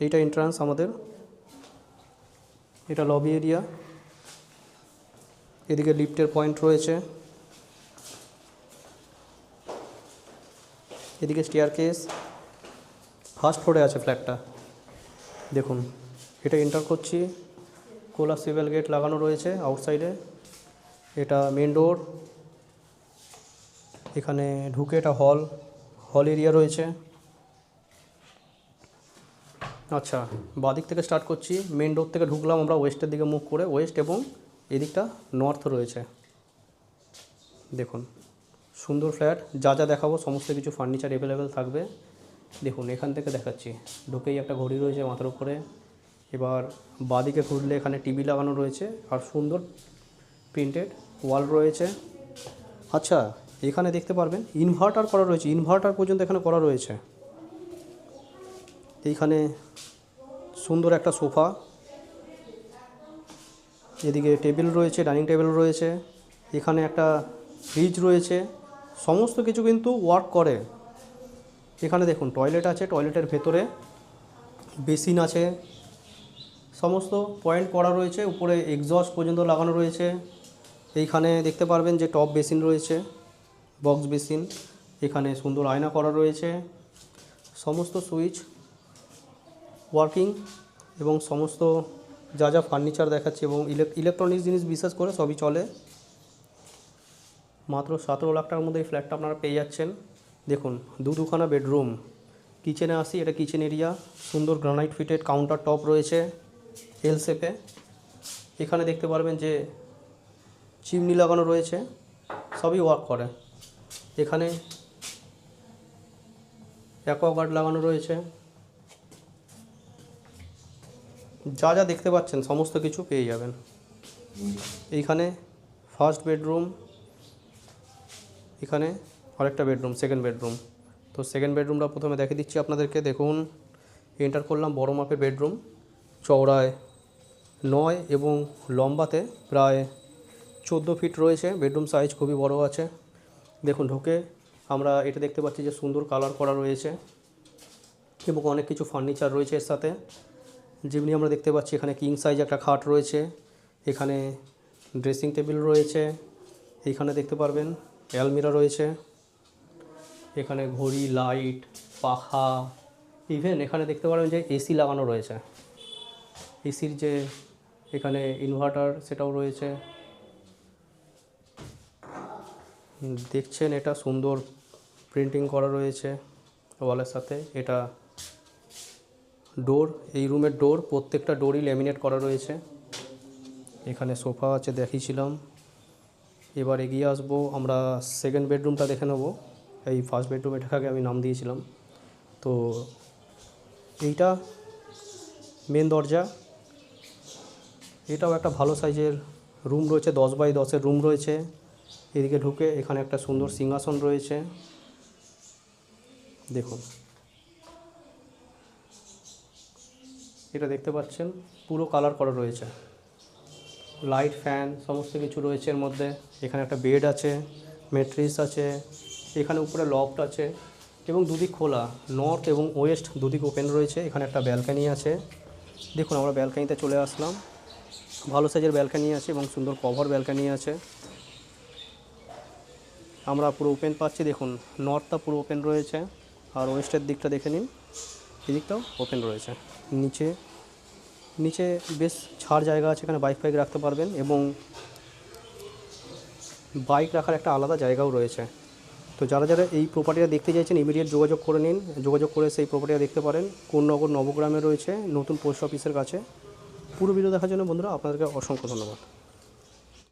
এইটা এন্ট্রান্স আমাদের, এটা লবি এরিয়া, এদিকে লিফটের পয়েন্ট রয়েছে, এদিকে স্টেয়ারকেস। ফার্স্ট ফ্লোরে আছে ফ্ল্যাটটা। দেখুন এটা এন্টার করছি, কোলাপসিবল গেট লাগানো রয়েছে আউটসাইডে। এটা মেন ডোর, এখানে ঢুকে এটা হল এরিয়া রয়েছে। আচ্ছা, বাদিক থেকে স্টার্ট করছি, মেন ডোর থেকে ঢুকলাম আমরা ওয়েস্টের দিকে মুভ করে, ওয়েস্ট, এবং এদিকটা নর্থ রয়েছে। দেখুন সুন্দর ফ্ল্যাট, যা যা দেখাবো সমস্ত কিছু ফার্নিচার অ্যাভেলেবেল থাকবে। দেখুন এখান থেকে দেখাচ্ছি, ঢুকেই একটা ঘড়ি রয়েছে মাথার উপরে। এবার বাদিকে ঘুরলে এখানে টিভি লাগানো রয়েছে আর সুন্দর প্রিন্টেড ওয়াল রয়েছে। আচ্ছা, এখানে দেখতে পারবেন ইনভার্টার করা রয়েছে, ইনভার্টার পর্যন্ত এখানে করা রয়েছে। এইখানে সুন্দর একটা সোফা, এদিকে টেবিল রয়েছে, ডাইনিং টেবিল রয়েছে, এখানে একটা ফ্রিজ রয়েছে, সমস্ত কিছু কিন্তু ওয়ার্ক করে। এখানে দেখুন টয়লেট আছে, টয়লেটের ভেতরে বেসিন আছে, সমস্ত পয়েন্ট করা রয়েছে, উপরে এক্সস্ট পর্যন্ত লাগানো রয়েছে। এইখানে দেখতে পারবেন যে টপ বেসিন রয়েছে, বক্স বেসিন, এখানে সুন্দর আয়না করা রয়েছে, সমস্ত সুইচ ওয়ার্কিং, এবং সমস্ত যা যা ফার্নিচার দেখাচ্ছে এবং ইলেকট্রনিক্স জিনিস বিশেষ করে সবই চলে। মাত্র 17 লাখ টাকার মধ্যে এই ফ্ল্যাটটা আপনারা পেয়ে যাচ্ছেন। দেখুন দুখানা বেডরুম। কিচেনে আসি, এটা কিচেন এরিয়া, সুন্দর গ্রানাইট ফিটেড কাউন্টার টপ রয়েছে এল শেপে। এখানে দেখতে পারবেন যে চিমনি লাগানো রয়েছে, সবই ওয়ার্ক করে। এখানে অ্যাকোয়াগার্ড লাগানো রয়েছে, যা যা দেখতে পাচ্ছেন সমস্ত কিছু পেয়ে যাবেন। এইখানে ফার্স্ট বেডরুম, এখানে আরেকটা বেডরুম, সেকেন্ড বেডরুম। তো সেকেন্ড বেডরুমটা প্রথমে দেখে দিচ্ছি আপনাদেরকে। দেখুন এন্টার করলাম, বড় মাপের বেডরুম, চওড়ায় 9 এবং লম্বাতে প্রায় 14 ফিট রয়েছে। বেডরুম সাইজ খুবই বড় আছে। দেখুন ঢুকে আমরা এটা দেখতে পাচ্ছি যে সুন্দর কালার করা রয়েছে এবং অনেক কিছু ফার্নিচার রয়েছে এর সাথে। যেমনি আমরা দেখতে পাচ্ছি এখানে কিং সাইজ একটা খাট রয়েছে, এখানে ড্রেসিং টেবিল রয়েছে, এইখানে দেখতে পারবেন অ্যালমিরা রয়েছে, এখানে ঘড়ি, লাইট, পাখা, ইভেন এখানে দেখতে পারবেন যে এসি লাগানো রয়েছে। এসির যে এখানে ইনভার্টার সেটাও রয়েছে। দেখছেন এটা সুন্দর প্রিন্টিং করা রয়েছে ওয়ালের সাথে। এটা ডোর, এই রুমের ডোর, প্রত্যেকটা ডোরই ল্যামিনেট করা রয়েছে। এখানে সোফা আছে দেখিয়েছিলাম। এবার এগিয়ে আসবো, আমরা সেকেন্ড বেডরুমটা দেখে নেব। এই ফার্স্ট বেডরুম এটাকে আমি নাম দিয়েছিলাম। তো এইটা মেন দরজা, এটাও একটা ভালো সাইজের রুম রয়েছে, 10 বাই 10-এর রুম রয়েছে। এদিকে ঢুকে এখানে একটা সুন্দর সিংহাসন রয়েছে। দেখুন এটা দেখতে পাচ্ছেন পুরো কালার করা রয়েছে, লাইট, ফ্যান সমস্ত কিছু রয়েছে এর মধ্যে। এখানে একটা বেড আছে, ম্যাট্রেস আছে, এখানে উপরে লফট আছে এবং দুদিক খোলা, নর্থ এবং ওয়েস্ট দুদিক ওপেন রয়েছে। এখানে একটা ব্যালকানি আছে। দেখুন আমরা ব্যালকানিতে চলে আসলাম, ভালো সাইজের ব্যালকানি আছে এবং সুন্দর কভার ব্যালকানি আছে। আমরা পুরো ওপেন পাচ্ছি, দেখুন নর্থটা পুরো ওপেন রয়েছে আর ওয়েস্টের দিকটা দেখে নিন, এদিকটাও ওপেন রয়েছে। নিচে বেশ ছাড় জায়গা আছে, এখানে বাইক ফাইক রাখতে পারবেন এবং বাইক রাখার একটা আলাদা জায়গাও রয়েছে। তো যারা যারা এই প্রপার্টিটা দেখতে চাইছেন ইমিডিয়েট যোগাযোগ করে নিন, যোগাযোগ করে সেই প্রপার্টিটা দেখতে পারেন। কোন্নগর নবগ্রামে রয়েছে, নতুন পোস্ট অফিসের কাছে। পুরো ভিডিও দেখার জন্য বন্ধুরা আপনাদেরকে অসংখ্য ধন্যবাদ।